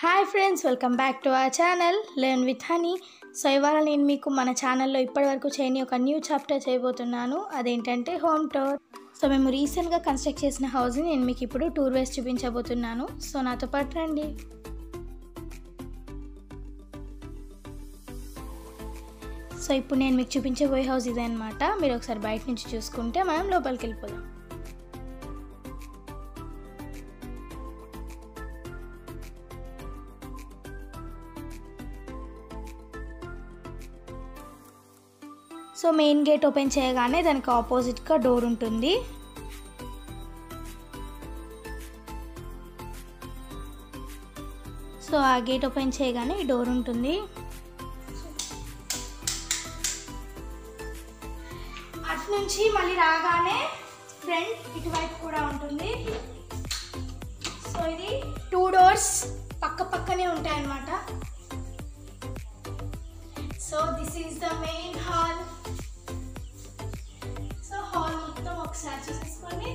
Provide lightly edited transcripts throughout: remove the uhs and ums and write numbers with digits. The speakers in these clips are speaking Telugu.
Hi friends, welcome back to our channel learn with honey. So ఇవాళ నేను మీకు మన ఛానల్లో ఇప్పటివరకు చేయని ఒక న్యూ చాప్టర్ చేయబోతున్నాను. అదేంటంటే హోమ్ టూర్. సో మేము రీసెంట్గా కన్స్ట్రక్ట్ చేసిన హౌస్ని నేను మీకు ఇప్పుడు టూర్ వేసి చూపించబోతున్నాను. సో నాతో పాటు రండి. సో ఇప్పుడు నేను మీకు చూపించబోయే హౌస్ ఇదే అనమాట. మీరు ఒకసారి బయట నుంచి చూసుకుంటే మనం లోపలికి వెళ్ళిపోదాం. సో మెయిన్ గేట్ ఓపెన్ చేయగానే దానికి ఆపోజిట్గా డోర్ ఉంటుంది. సో ఆ గేట్ ఓపెన్ చేయగానే ఈ డోర్ ఉంటుంది. అటు నుంచి మళ్ళీ రాగానే ఫ్రంట్ ఇటువైపు కూడా ఉంటుంది. సో ఇది 2 డోర్స్ పక్క పక్కనే ఉంటాయి అన్నమాట. So this is the main hall. Hall మొత్తం ఒకసారి చూసేసుకోండి.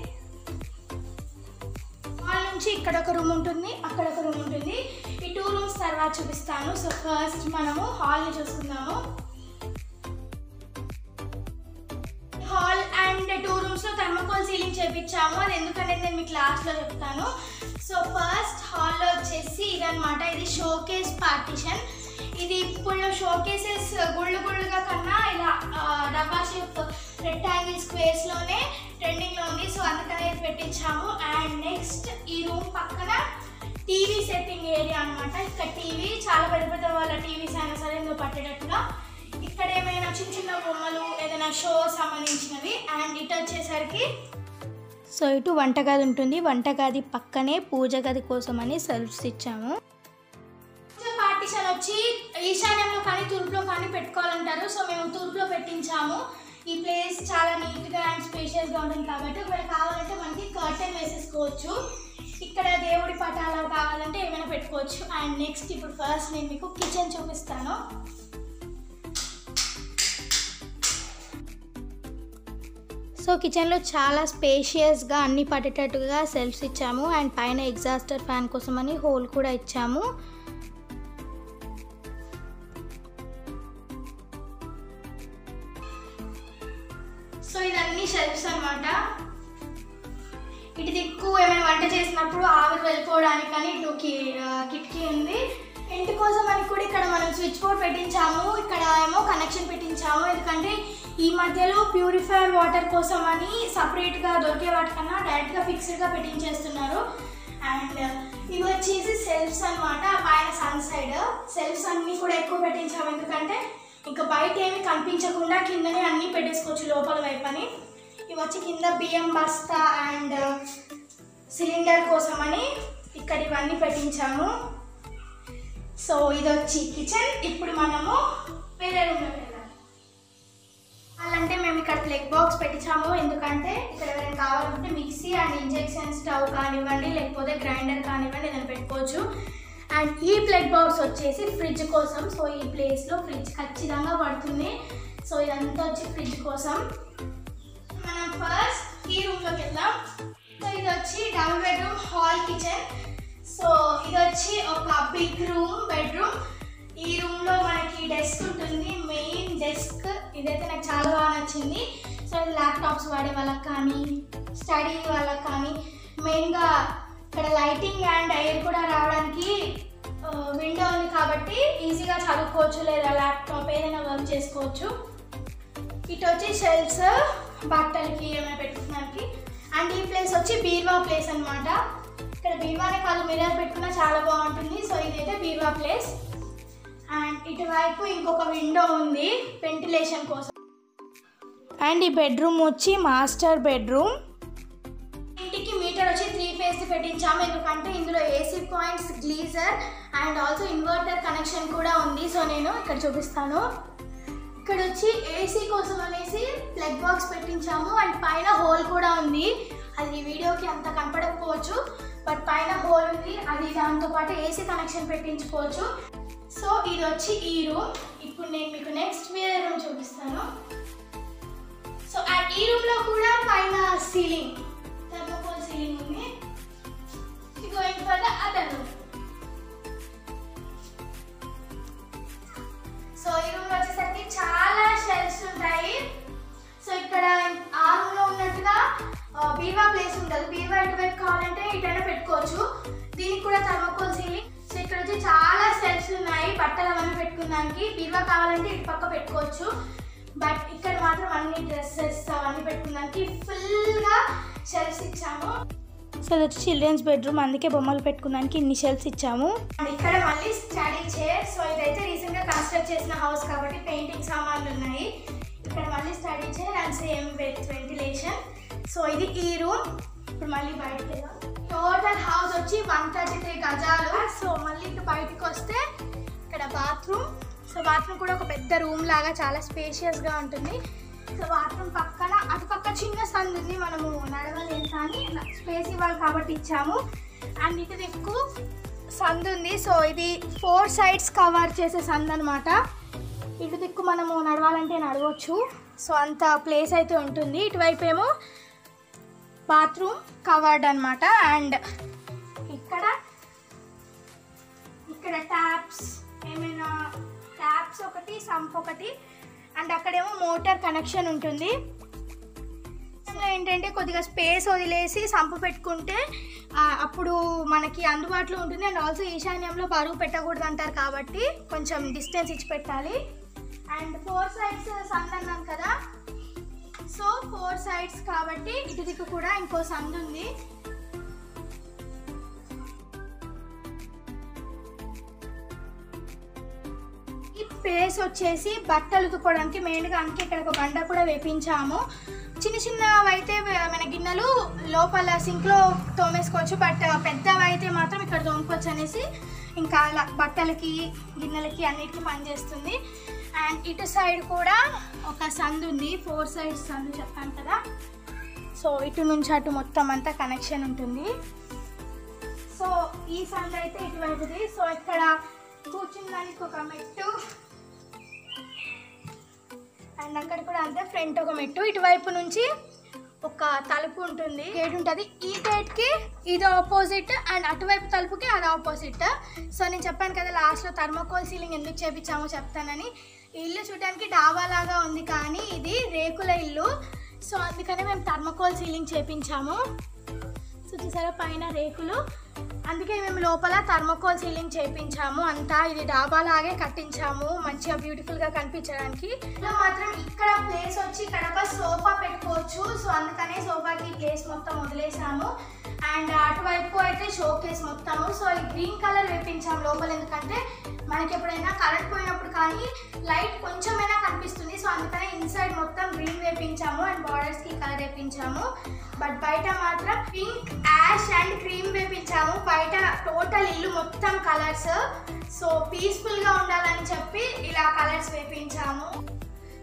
హాల్ నుంచి ఇక్కడ ఒక రూమ్ ఉంటుంది, అక్కడ ఒక రూమ్ ఉంటుంది. ఈ 2 రూమ్స్ తర్వాత చూపిస్తాను. సో ఫస్ట్ మనము హాల్ని చూసుకుందాము. హాల్ అండ్ 2 రూమ్స్లో థర్మోకోల్ సీలింగ్ చేయించాము. అది ఎందుకనేది నేను మీకు లాస్ట్లో చెప్తాను. సో ఫస్ట్ హాల్లో వచ్చేసి ఇదనమాట. ఇది షోకేస్ పార్టీషన్. ఇది ఇప్పుడు షోకేసెస్ గుళ్ళుగా కన్నా ఇలా డబ్బా షేప్ రెక్టాంగిల్ స్క్వేర్స్లోనే ట్రెండింగ్లో ఉంది. సో అందుకనే ఇది పెట్టించాము. అండ్ నెక్స్ట్ ఈ రూమ్ పక్కన టీవీ సెట్టింగ్ ఏరియా అనమాట. ఇక్కడ టీవీ చాలా పెద్ద వాళ్ళ టీవీస్ అయినా సరే ఇందులో పట్టేటట్టుగా ఇక్కడ ఏమైనా చిన్న చిన్న బొమ్మలు ఏదైనా షో సంబంధించినవి. అండ్ ఇటు వచ్చేసరికి సో ఇటు వంటగది ఉంటుంది. వంటగది పక్కనే పూజ గది కోసం అని సెల్ఫ్స్ ఇచ్చాము. పార్టీషన్ వచ్చి ఈశాన్యంలో కానీ తూర్పులో కానీ పెట్టుకోవాలంటారు. సో మేము తూర్పులో పెట్టించాము. ఈ ప్లేస్ చాలా నీట్గా అండ్ స్పేషియస్గా ఉంటుంది కాబట్టి ఒకవేళ కావాలంటే మనకి కర్టెన్ వేసేసుకోవచ్చు. ఇక్కడ దేవుడి పటాలు కావాలంటే ఏమైనా పెట్టుకోవచ్చు. అండ్ నెక్స్ట్ ఇప్పుడు ఫస్ట్ నేను మీకు కిచెన్ చూపిస్తాను. సో కిచెన్లో చాలా స్పేషియస్గా అన్ని పట్టేటట్టుగా సెల్ఫ్స్ ఇచ్చాము. అండ్ పైన ఎగ్జాస్టర్ ఫ్యాన్ కోసం అని హోల్ కూడా ఇచ్చాము. సో ఇదన్నీ షెల్ఫ్స్ అనమాట. ఇటు దిక్కు ఏమైనా వంట చేసినప్పుడు ఆవిరి వెళ్ళిపోవడానికి కానీ ఇటు కిటికీ ఉంది. ఇంటి కోసం అని కూడా ఇక్కడ మనం స్విచ్ బోర్డ్ పెట్టించాము. ఇక్కడ ఏమో కనెక్షన్ పెట్టించాము. ఎందుకంటే ఈ మధ్యలో ప్యూరిఫైర్ వాటర్ కోసం అని సపరేట్గా దొరికే వాటికన్నా డైరెక్ట్గా ఫిక్స్డ్గా పెట్టించేస్తున్నారు. అండ్ ఇవి వచ్చేసి సెల్ఫ్స్ అనమాట. పైన సన్ సైడ్ సెల్ఫ్స్ అన్నీ కూడా ఎక్కువ పెట్టించాము. ఎందుకంటే ఇంకా బయట ఏమి కనిపించకుండా కిందనే అన్నీ పెట్టేసుకోవచ్చు లోపల వైపు అని. ఇవి వచ్చి కింద బియ్యం బస్తా అండ్ సిలిండర్ కోసం అని ఇక్కడ ఇవన్నీ పెట్టించాము. సో ఇది వచ్చి కిచెన్. ఇప్పుడు మనము వేరే రూమ్లో వెళ్ళాలి. అలాంటే మేము ఇక్కడ ప్లగ్ బాక్స్ పెట్టించాము. ఎందుకంటే ఇక్కడ ఎవరైనా కావాలంటే మిక్సీ అండ్ ఇంజెక్షన్ స్టవ్ కానివ్వండి, లేకపోతే గ్రైండర్ కానివ్వండి ఏదైనా పెట్టుకోవచ్చు. అండ్ ఈ ప్లగ్ బాక్స్ వచ్చేసి ఫ్రిడ్జ్ కోసం. సో ఈ ప్లేస్లో ఫ్రిడ్జ్ ఖచ్చితంగా పడుతుంది. సో ఇదంతా వచ్చి ఫ్రిడ్జ్ కోసం. మనం ఫస్ట్ ఈ రూమ్లోకి వెళ్దాం. సో ఇది వచ్చి double bedroom hall kitchen. So ఇది వచ్చి ఒక బిగ్ రూమ్ బెడ్రూమ్. ఈ రూమ్లో మనకి డెస్క్ ఉంటుంది, మెయిన్ డెస్క్. ఇదైతే నాకు చాలా బాగా నచ్చింది. సో ఇది ల్యాప్టాప్స్ వాడే వాళ్ళకి కానీ స్టడీ వాళ్ళకి కానీ మెయిన్గా ఇక్కడ లైటింగ్ అండ్ ఎయిర్ కూడా రావడానికి విండో ఉంది కాబట్టి ఈజీగా చదువుకోవచ్చు లేదా ల్యాప్టాప్ ఏదైనా వర్క్ చేసుకోవచ్చు. ఇటు వచ్చి షెల్ఫ్స్ బట్టలకి ఏమైనా పెట్టుకోవడానికి. అండ్ ఈ ప్లేస్ వచ్చి బీర్వా ప్లేస్ అనమాట. ఇక్కడ బీర్వానే కాదు మిర్రర్ పెట్టుకున్నా చాలా బాగుంటుంది. సో ఇదైతే బీర్వా ప్లేస్. అండ్ ఇటువైపు ఇంకొక విండో ఉంది వెంటిలేషన్ కోసం. అండ్ ఈ బెడ్రూమ్ వచ్చి మాస్టర్ బెడ్రూమ్. ఇంటికి మీటర్ వచ్చి 3 ఫేజ్ పెట్టించాము. ఎందుకంటే ఇందులో AC points, geyser and also inverter connection కూడా ఉంది. సో నేను ఇక్కడ చూపిస్తాను. ఇక్కడ వచ్చి ఏసీ కోసం అనేసి ప్లగ్ బాక్స్ పెట్టించాము. అండ్ పైన హోల్ కూడా ఉంది. అది ఈ వీడియోకి అంత కనపడకపోవచ్చు, బట్ పైన హోల్ ఉంది. అది దాంతోపాటు ఏసీ కనెక్షన్ పెట్టించుకోవచ్చు. సో ఇది వచ్చి ఈ రూమ్. ఇప్పుడు నేను మీకు నెక్స్ట్ వేరే రూమ్ చూపిస్తాను. సో అండ్ ఈ రూమ్లో కూడా పైన సీలింగ్ థర్మోకోల్ సీలింగ్ ఉంది. Going for the other room. చాలా సెల్ఫ్స్ ఉన్నాయి బట్టలు అవన్నీ పెట్టుకోవడానికి. బీరువా కావాలంటే ఇటు పక్క పెట్టుకోవచ్చు, బట్ ఇక్కడ మాత్రం అన్ని డ్రెస్సెస్ అవన్నీ పెట్టుకోవడానికి ఫుల్గా షెల్ఫ్స్ ఇచ్చాము. సో ఇది వచ్చి చిల్డ్రన్స్ బెడ్రూమ్, అందుకే బొమ్మలు పెట్టుకోవడానికి ఇన్ని షెల్ఫ్స్ ఇచ్చాము. అండ్ ఇక్కడ మళ్ళీ స్టడీ చైర్. సో ఇదైతే రీసెంట్గా కన్స్ట్రక్ట్ చేసిన హౌస్ కాబట్టి పెయింటింగ్ సామాన్లు ఉన్నాయి. ఇక్కడ మళ్ళీ study chair and same with ventilation. So ఇది ఈ రూమ్. ఇప్పుడు మళ్ళీ బయటకు వెళ్దాం. టోటల్ హౌస్ వచ్చి 133 గజాలు. సో మళ్ళీ ఇటు బయటకు వస్తే ఇక్కడ బాత్రూమ్. సో బాత్రూమ్ కూడా ఒక పెద్ద రూమ్ లాగా చాలా స్పేషియస్గా ఉంటుంది. సో బాత్రూమ్ పక్కన అటు పక్క చిన్న సందు ఉంది, మనము నడవలేం కానీ స్పేస్ ఇవ్వాలి కాబట్టి ఇచ్చాము. అండ్ ఇటు దిక్కు సందు ఉంది. సో ఇది 4 సైడ్స్ కవర్ చేసే సందు అనమాట. ఇటు దిక్కు మనము నడవాలంటే నడవచ్చు. సో అంత ప్లేస్ అయితే ఉంటుంది. ఇటువైపు ఏమో బాత్రూమ్ కవర్డ్ అనమాట. అండ్ ఇక్కడ ట్యాప్స్, ఏమైనా ట్యాప్స్ ఒకటి, సంప్ ఒకటి, అండ్ అక్కడేమో మోటార్ కనెక్షన్ ఉంటుంది. ఏంటంటే కొద్దిగా స్పేస్ వదిలేసి సంపు పెట్టుకుంటే అప్పుడు మనకి అందుబాటులో ఉంటుంది. అండ్ ఆల్సో ఈశాన్యంలో బరువు పెట్టకూడదు అంటారు కాబట్టి కొంచెం డిస్టెన్స్ ఇచ్చి పెట్టాలి. అండ్ 4 సైడ్స్ సందు అన్నాను కదా, సో 4 సైడ్స్ కాబట్టి ఇటు దిక్కు కూడా ఇంకో సందు ఉంది. ఈ ప్లేస్ వచ్చేసి బట్టలు ఉతుక్కోవడానికి మెయిన్గా, అందుకే ఇక్కడ ఒక బండ కూడా వేపించాము. చిన్న చిన్నవి అయితే మన గిన్నెలు లోపల సింక్లో తోమేసుకోవచ్చు, బట్ పెద్దవి అయితే మాత్రం ఇక్కడ తోముకోవచ్చు అనేసి ఇంకా అలా బట్టలకి గిన్నెలకి అన్నిటికీ పనిచేస్తుంది. అండ్ ఇటు సైడ్ కూడా ఒక సందు ఉంది, 4 సైడ్స్ సందు చెప్పాను కదా. సో ఇటు నుంచి అటు మొత్తం అంతా కనెక్షన్ ఉంటుంది. సో ఈ సందు అయితే ఇటువైపుది. సో ఇక్కడ కూర్చున్నానికి ఒక మెట్టు, అండ్ అక్కడ కూడా అంతే ఫ్రంట్ ఒక మెట్టు. ఇటువైపు నుంచి ఒక తలుపు ఉంటుంది, గేట్ ఉంటుంది. ఈ గేట్కి ఇది ఆపోజిట్ అండ్ అటువైపు తలుపుకి అది ఆపోజిట్. సో నేను చెప్పాను కదా లాస్ట్లో థర్మోకోల్ సీలింగ్ ఎందుకు చేపించామో చెప్తానని. ఈ ఇల్లు చూడడానికి డాబా లాగా ఉంది కానీ ఇది రేకుల ఇల్లు. సో అందుకనే మేము థర్మోకోల్ సీలింగ్ చేపించాము. సో చూసారా పైన రేకులు, అందుకే మేము లోపల థర్మోకోల్ సీలింగ్ చేయించాము. అంతా ఇది డాబా లాగే కట్టించాము మంచిగా బ్యూటిఫుల్గా కనిపించడానికి. మాత్రం ఇక్కడ ప్లేస్ వచ్చి ఇక్కడ ఒక సోఫా పెట్టుకోవచ్చు. సో అందుకనే సోఫాకి ప్లేస్ మొత్తం వదిలేసాము. అండ్ అటువైపు అయితే షో కేస్ మొత్తము. సో ఈ గ్రీన్ కలర్ వేపించాము లోపల, ఎందుకంటే మనకి ఎప్పుడైనా కరెంట్ పోయినప్పుడు కానీ లైట్ కొంచెమైనా కనిపిస్తుంది. సో అందుకనే ఇన్సైడ్ మొత్తం గ్రీన్ వేపించాము అండ్ బార్డర్స్కి కలర్ వేపించాము. బట్ బయట మాత్రం పింక్, యాష్ అండ్ క్రీమ్ వేపించాము. బయట టోటల్ ఇల్లు మొత్తం కలర్స్. సో పీస్ఫుల్గా ఉండాలని చెప్పి ఇలా కలర్స్ వేపించాము.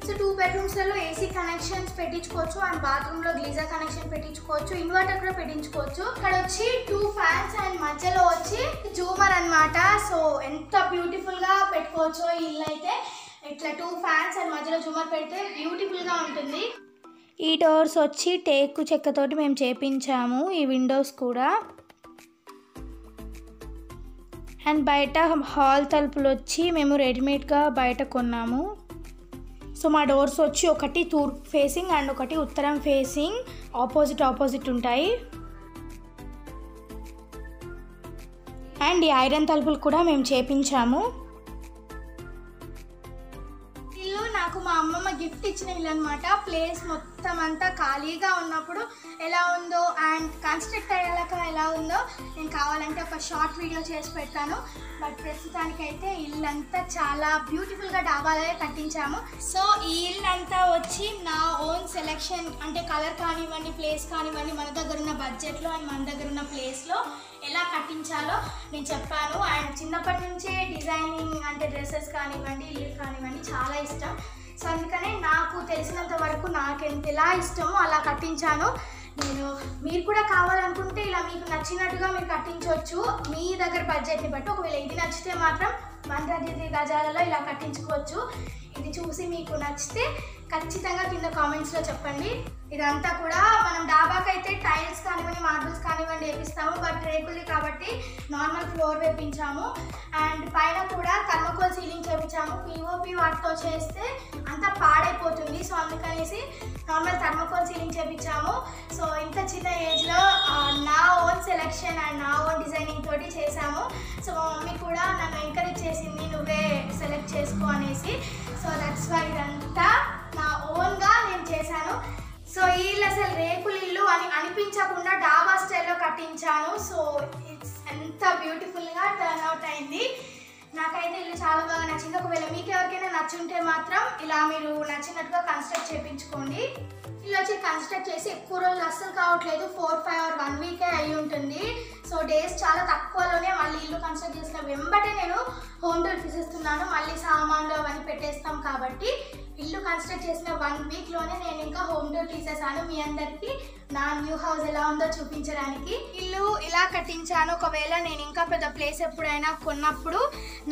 సో 2 బెడ్రూమ్స్లలో ఏసీ కనెక్షన్స్ పెట్టించుకోవచ్చు అండ్ బాత్రూంలో గ్లీజర్ కనెక్షన్ పెట్టించుకోవచ్చు, ఇన్వర్టర్ కూడా పెట్టించుకోవచ్చు. ఇక్కడ వచ్చి 2 ఫ్యాన్స్ అండ్ మధ్యలో వచ్చి జూమర్ అనమాట. సో ఎంత బ్యూటిఫుల్గా పెట్టుకోవచ్చో ఈ ఇల్లు అయితే. ఇట్లా 2 ఫ్యాన్స్ అండ్ మధ్యలో జూమర్ పెడితే బ్యూటిఫుల్గా ఉంటుంది. ఈ డోర్స్ వచ్చి టేకు చెక్కతోటి మేము చేపించాము, ఈ విండోస్ కూడా. అండ్ బయట హాల్ తలుపులు వచ్చి మేము రెడీమేడ్గా బయట కొన్నాము. సో మా డోర్స్ వచ్చి ఒకటి తూర్పు ఫేసింగ్ అండ్ ఒకటి ఉత్తరం ఫేసింగ్, ఆపోజిట్ ఉంటాయి. అండ్ ఈ ఐరన్ తలుపులు కూడా మేము చేపించాము. ఇల్లు నాకు మా అమ్మమ్మ గిఫ్ట్ ఇచ్చిన ఇల్లు అనమాట. ప్లేస్ మొత్తం అంతా ఖాళీగా ఉన్నప్పుడు ఎలా ఉందో అండ్ కన్స్ట్రక్ట్ అయ్యాక ఎలా ఉందో నేను కావాలంటే ఒక షార్ట్ వీడియో చేసి పెడతాను. బట్ ప్రస్తుతానికైతే ఇల్లు అంతా చాలా బ్యూటిఫుల్గా డాబాలే కట్టించాము. సో ఈ ఇల్లు అంతా వచ్చి నా ఓన్ సెలెక్షన్, అంటే కలర్ కానివ్వండి, ప్లేస్ కానివ్వండి, మన దగ్గర ఉన్న బడ్జెట్లో అండ్ మన దగ్గర ఉన్న ప్లేస్లో ఎలా కట్టించాలో నేను చెప్పాను. అండ్ చిన్నప్పటి నుంచే డిజైనింగ్ అంటే డ్రెస్సెస్ కానివ్వండి, ఇల్లు కానివ్వండి చాలా ఇష్టం. సో అందుకనే నాకు తెలిసినంత వరకు నాకు ఎలా ఇష్టమో అలా కట్టించాను. మీరు కూడా కావాలనుకుంటే ఇలా మీకు నచ్చినట్టుగా మీరు కట్టించవచ్చు మీ దగ్గర బడ్జెట్ని బట్టి. ఒకవేళ ఇది నచ్చితే మాత్రం 133 గజాలలో ఇలా కట్టించుకోవచ్చు. ఇది చూసి మీకు నచ్చితే ఖచ్చితంగా కింద కామెంట్స్లో చెప్పండి. ఇదంతా కూడా మనం డాబాకి అయితే టైల్స్ కానివ్వండి, మార్బుల్స్ కానివ్వండి వేపిస్తాము. బట్ రేకులు కాబట్టి నార్మల్ ఫ్లోర్ వేపించాము. అండ్ పైన కూడా థర్మోకోల్ సీలింగ్ చేయించాము. పిఓపి వాటితో చేస్తే అంతా పాడైపోతుంది. సో అందుకనేసి నార్మల్ థర్మోకోల్ సీలింగ్ చేయించాము. సో ఇంత చిన్న ఏజ్లో నా ఓన్ సెలెక్షన్ అండ్ నా ఓన్ డిజైనింగ్ తోటి చేశాము. సో మా మమ్మీ కూడా నన్ను ఎంకరేజ్ చేసింది, నువ్వే సెలెక్ట్ చేసుకో అనేసి. సో దట్స్ వై ఇదంతా నా ఓన్గా నేను చేశాను. సో ఈ ఇల్లు అసలు రేకుల ఇల్లు అని అనిపించకుండా డాబా స్టైల్లో కట్టించాను. సో ఇట్స్ ఎంత బ్యూటిఫుల్గా టర్న్ అవుట్ అయింది. నాకైతే ఇల్లు చాలా బాగా నచ్చింది. ఒకవేళ మీకు ఎవరికైనా నచ్చుంటే మాత్రం ఇలా మీరు నచ్చినట్టుగా కన్స్ట్రక్ట్ చేయించుకోండి. ఇల్లు వచ్చి కన్స్ట్రక్ట్ చేసి ఎక్కువ రోజులు అస్సలు కావట్లేదు, 4-5 or 1 వీకే అయి ఉంటుంది. సో డేస్ చాలా తక్కువలోనే మళ్ళీ ఇల్లు కన్స్ట్రక్ట్ చేసిన వెంబటే నేను హోమ్ టూర్ తీసేస్తున్నాను. మళ్ళీ సామాన్లు అవన్నీ పెట్టేస్తాం కాబట్టి ఇల్లు కన్స్ట్రక్ట్ చేసిన 1 వీక్లోనే నేను ఇంకా హోమ్ టూర్ తీసేసాను మీ అందరికీ నా న్యూ హౌస్ ఎలా ఉందో చూపించడానికి. ఇల్లు ఇలా కట్టించాను. ఒకవేళ నేను ఇంకా పెద్ద ప్లేస్ ఎప్పుడైనా కొన్నప్పుడు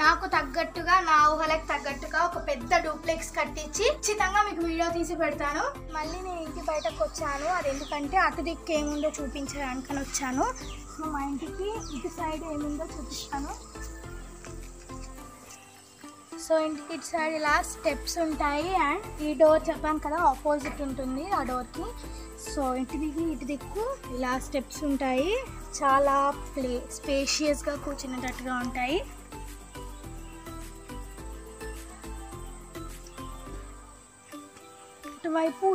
నాకు తగ్గట్టుగా, నా ఊహలకు తగ్గట్టుగా ఒక పెద్ద డూప్లెక్స్ కట్టించి ఖచ్చితంగా మీకు వీడియో తీసి పెడతాను. మళ్ళీ నేను ఇంటి బయటకు వచ్చాను. అది ఎందుకంటే అటు దిక్కు ఏముందో చూపించడానికని వచ్చాను. మా ఇంటికి ఇటు సైడ్ ఏముందో చూపిస్తాను. సో ఇంటికి ఇటు సైడ్ ఇలా స్టెప్స్ ఉంటాయి. అండ్ ఈ డోర్ చెప్పాను కదా ఆపోజిట్ ఉంటుంది ఆ డోర్కి. సో ఇటు దిక్కు ఇలా స్టెప్స్ ఉంటాయి. చాలా స్పేషియస్గా కూర్చునేటట్టుగా ఉంటాయి.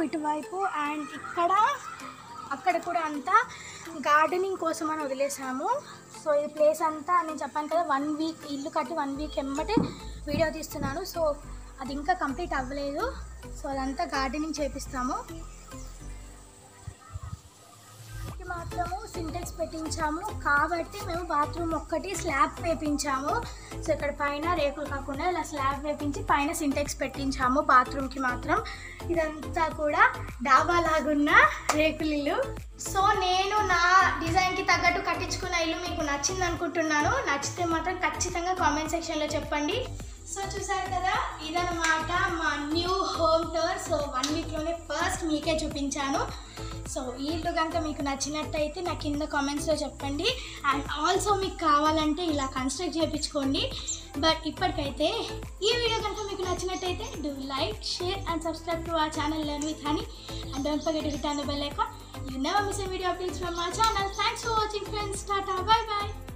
ఇటువైపు అండ్ అక్కడ కూడా అంతా గార్డెనింగ్ కోసం అని వదిలేసాము. సో ఈ ప్లేస్ అంతా నేను చెప్పాను కదా 1 వీక్ ఇల్లు కట్టి 1 వీక్ ఎమ్మటే వీడియో తీస్తున్నాను. సో అది ఇంకా కంప్లీట్ అవ్వలేదు. సో అదంతా గార్డెనింగ్ చేపిస్తాము. మాత్రము సింటెక్స్ పెట్టించాము కాబట్టి మేము బాత్రూమ్ ఒక్కటి స్లాబ్ వేపించాము. సో ఇక్కడ పైన రేకులు కాకుండా ఇలా స్లాబ్ వేపించి పైన సింటెక్స్ పెట్టించాము బాత్రూమ్కి మాత్రం. ఇదంతా కూడా డాబా లాగున్న రేకుల ఇల్లు. సో నేను నా డిజైన్కి తగ్గట్టు కట్టించుకున్న ఇల్లు మీకు నచ్చింది అనుకుంటున్నాను. నచ్చితే మాత్రం ఖచ్చితంగా కామెంట్ సెక్షన్లో చెప్పండి. సో చూసారు కదా, ఇదన్నమాట మా న్యూ హోమ్ టూర్. సో 1 వీక్లోనే ఫస్ట్ మీకే చూపించాను. సో ఈ ఇల్లు కనుక మీకు నచ్చినట్టయితే నా కింద కామెంట్స్లో చెప్పండి. అండ్ ఆల్సో మీకు కావాలంటే ఇలా కన్స్ట్రక్ట్ చేయించుకోండి. బట్ ఇప్పటికైతే ఈ వీడియో కనుక మీకు నచ్చినట్టయితే do like, share and subscribe to our channel learn with honey. And don't forget to hit on the bell icon. You never miss a video updates from our channel. Thanks for watching friends. Tata, bye bye.